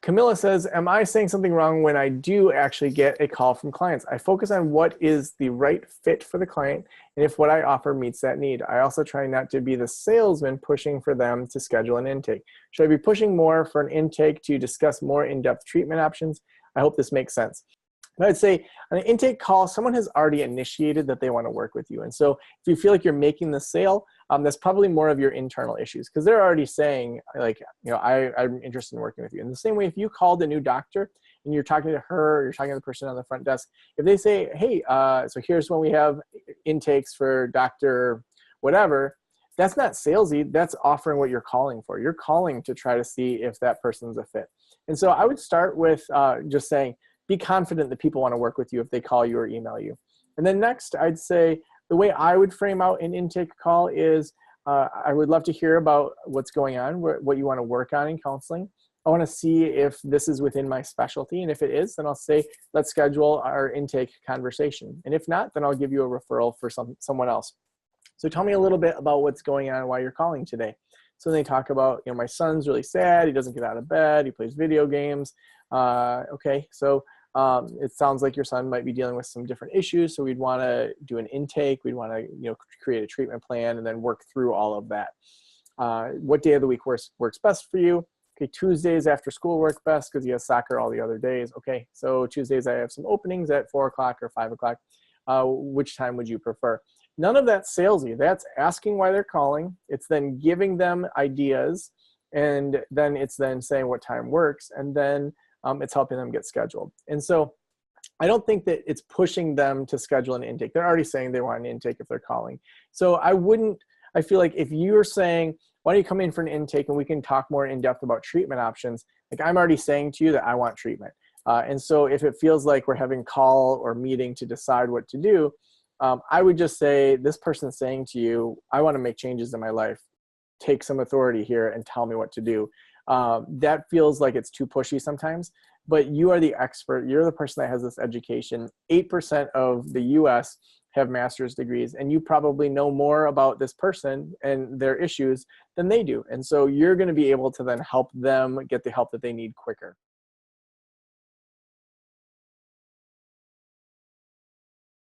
Camilla says, am I saying something wrong when I do actually get a call from clients? I focus on what is the right fit for the client and if what I offer meets that need. I also try not to be the salesman pushing for them to schedule an intake. Should I be pushing more for an intake to discuss more in-depth treatment options? I hope this makes sense. And I'd say on an intake call, someone has already initiated that they want to work with you. And so if you feel like you're making the sale, that's probably more of your internal issues because they're already saying like, I'm interested in working with you. In the same way, if you called a new doctor and you're talking to her, or you're talking to the person on the front desk, if they say, hey, so here's when we have intakes for Dr. whatever, that's not salesy, that's offering what you're calling for. You're calling to try to see if that person's a fit. And so I would start with just saying, be confident that people want to work with you if they call you or email you. And then next, I'd say the way I would frame out an intake call is I would love to hear about what's going on, what you want to work on in counseling. I want to see if this is within my specialty. And if it is, then I'll say, let's schedule our intake conversation. And if not, then I'll give you a referral for someone else. So tell me a little bit about what's going on while you're calling today. So they talk about, my son's really sad. He doesn't get out of bed. He plays video games. Okay, so it sounds like your son might be dealing with some different issues. So we'd want to do an intake. We'd want to, create a treatment plan and then work through all of that. What day of the week works best for you? Okay, Tuesdays after school work best because he has soccer all the other days. Okay, so Tuesdays I have some openings at 4 o'clock or 5 o'clock. Which time would you prefer? None of that's salesy. That's asking why they're calling. It's then giving them ideas, and then it's then saying what time works, and then it's helping them get scheduled. And so I don't think that it's pushing them to schedule an intake. They're already saying they want an intake if they're calling. So I feel like if you're saying, why don't you come in for an intake and we can talk more in depth about treatment options, like I'm already saying to you that I want treatment. And so if it feels like we're having call or meeting to decide what to do, I would just say, this person's saying to you, I want to make changes in my life. Take some authority here and tell me what to do. That feels like it's too pushy sometimes, but you are the expert. You're the person that has this education. 8% of the US have master's degrees, and you probably know more about this person and their issues than they do. And so you're going to be able to then help them get the help that they need quicker.